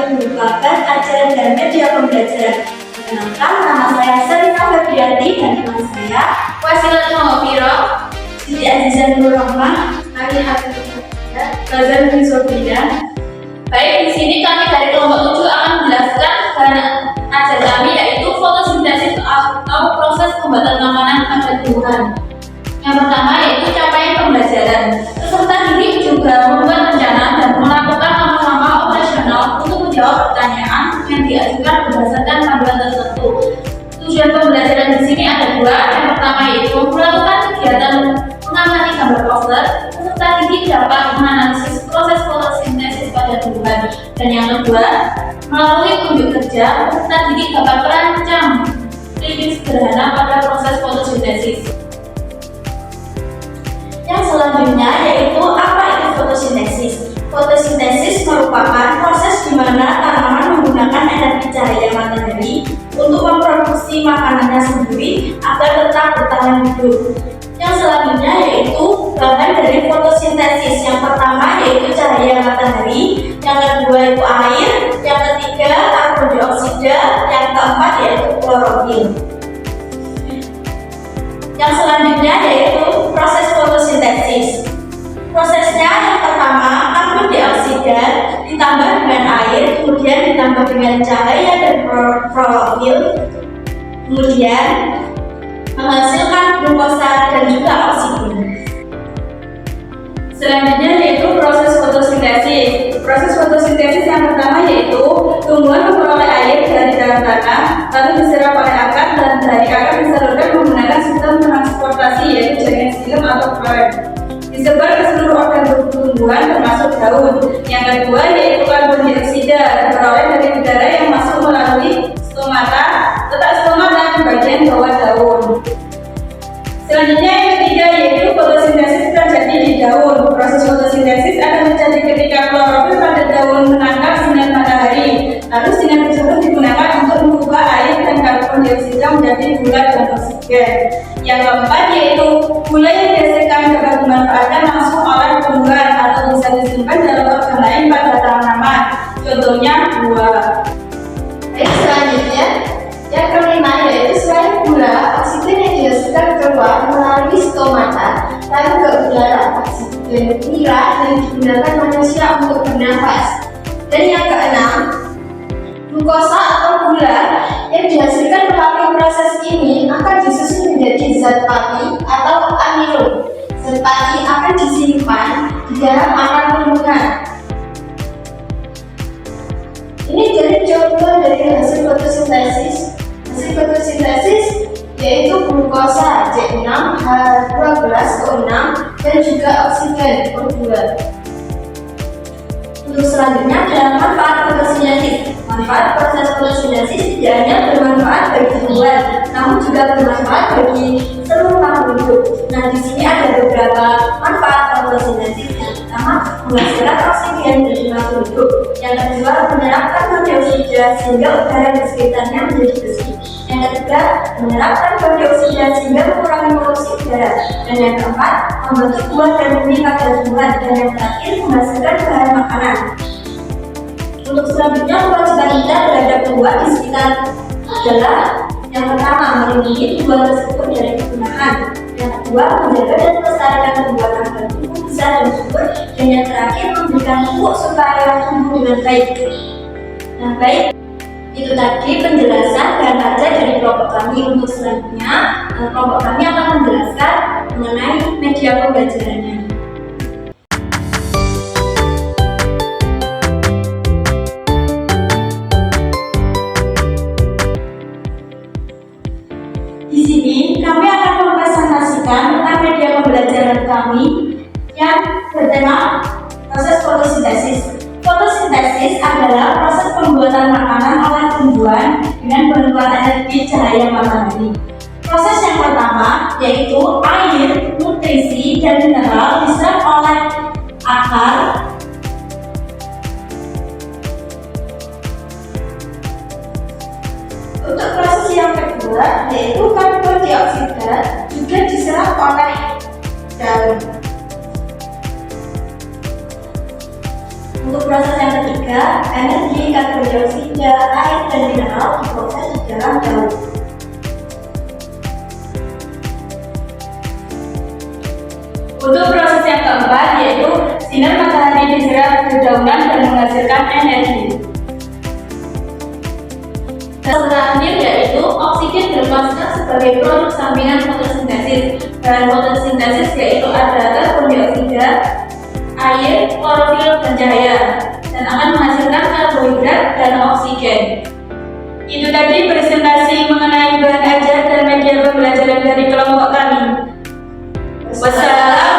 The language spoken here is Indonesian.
yang merupakan ajaran dan media pembelajaran. Perkenalkan, nama saya Serina Febrianti dan teman saya Wasilat Mohopiro, Siti Azizan Nur Rahman, Ali Habib, Razan bin Sofian. Baik, di sini kami dari kelompok 7 akan menjelaskan bahan ajar kami, yaitu fotosintesis atau proses pembuatan makanan pada tumbuhan. Yang pertama yaitu capaian pembelajaran. Peserta didik juga membuat rencana dan melakukan langkah-langkah operasional untuk menjawab pertanyaan yang diajukan berdasarkan panduan tertentu. Tujuan pembelajaran di sini ada dua. Yang pertama yaitu melakukan kegiatan mengamati gambar poster. Peserta didik dapat menganalisis proses fotosintesis pada tumbuhan. Dan yang kedua, melalui unjuk kerja, peserta didik dapat merancang prinsip sederhana pada proses fotosintesis. Yang selanjutnya yaitu apa itu fotosintesis? Fotosintesis merupakan proses di mana tanaman menggunakan energi cahaya matahari untuk memproduksi makanannya sendiri agar tetap bertahan hidup. Yang selanjutnya yaitu bahan dari fotosintesis. Yang pertama yaitu cahaya matahari, yang kedua itu air, yang ketiga karbon dioksida, yang keempat yaitu klorofil. Yang selanjutnya yaitu proses fotosintesis. Prosesnya yang pertama karbon dioksida ditambah dengan air, kemudian ditambah dengan cahaya dan klorofil, kemudian menghasilkan glukosa dan juga oksigen. Selanjutnya yaitu proses fotosintesis. Proses fotosintesis yang pertama yaitu tumbuhan memperoleh air dari dalam tanah, lalu diserap oleh akar dan dari akar disalurkan menggunakan sistem transportasi yaitu jaringan xilem atau floem. Disebar ke seluruh organ tubuh tumbuhan termasuk daun. Yang kedua yaitu karbon dioksida diperoleh dari udara yang masuk melalui stomata, letak stomata di bagian bawah daun. Selanjutnya yang ketiga yaitu fotosintesis terjadi di daun. Proses fotosintesis akan terjadi ketika klorofil pada daun menangkap sinar matahari. Lalu sinar tersebut digunakan untuk mengubah air dan karbon dioksida menjadi gula dan oksigen. Yang keempat yaitu gula yang dihasilkan dapat dimanfaatkan langsung oleh tumbuhan atau bisa disimpan dalam organ lain pada tanaman. Contohnya buah. Baik, selanjutnya yang kelima yaitu selain gula, oksigen yang dihasilkan keluar melalui stomata lalu ke udara. Oksigen inilah yang digunakan manusia untuk bernafas. Dan yang keenam, glukosa atau gula yang dihasilkan melalui proses ini akan disusun menjadi zat pati atau amino. Zat pati akan disimpan di dalam akar tumbuhan. Ini jadi contoh dari hasil fotosintesis. Hasil fotosintesis yaitu glukosa C6, H12O6 dan juga oksigen O2. Untuk selanjutnya adalah manfaat fotosintesis. Manfaat proses fotosintesis tidak hanya bermanfaat bagi tumbuhan, namun juga bermanfaat bagi seluruh makhluk hidup. Nah, di sini ada beberapa manfaat fotosintesis. Yang pertama, menghasilkan oksigen dari makhluk hidup. Yang kedua, menyerap karbon dioksida sehingga udara di sekitarnya menjadi bersih. Yang ketiga, menyerap karbon dioksida sehingga mengurangi polusi udara. Dan yang keempat, membentuk buah dan benih pada tumbuhan. Dan yang terakhir, menghasilkan bahan makanan. Untuk selanjutnya, kewajiban kita terhadap tumbuhan di sekitar adalah yang pertama, melindungi tumbuhan tersebut dari kepunahan. Yang kedua, menjaga dan melestarikan tumbuhan agar tumbuh besar dan subur. Dan yang terakhir, memberikan pupuk supaya tumbuh dengan baik. Nah, baik, itu tadi penjelasan bahan ajar dari kelompok kami. Untuk selanjutnya, kelompok kami akan menjelaskan mengenai media pembelajarannya. Di sini kami akan mempresentasikan tentang media pembelajaran kami yang bertema proses fotosintesis. Fotosintesis adalah proses pembuatan makanan oleh tumbuhan dengan bantuan energi cahaya matahari. Proses yang pertama yaitu air, nutrisi, dan mineral diserap oleh akar. Untuk proses yang kedua yaitu karbon dioksida juga diserap oleh daun. Untuk proses yang ketiga, energi, karbon dioksida, air, dan mineral diproses di dalam daun. Untuk proses yang keempat yaitu sinar matahari diserap dedaunan dan menghasilkan energi. Dan terakhir yaitu oksigen dilepaskan sebagai produk sampingan fotosintesis. Bahan fotosintesis yaitu ada karbon dioksida, air, klorofil, dan cahaya, dan akan menghasilkan karbohidrat dan oksigen. Itu tadi presentasi mengenai bahan ajar dan media pembelajaran dari kelompok kami. Wassalamualaikum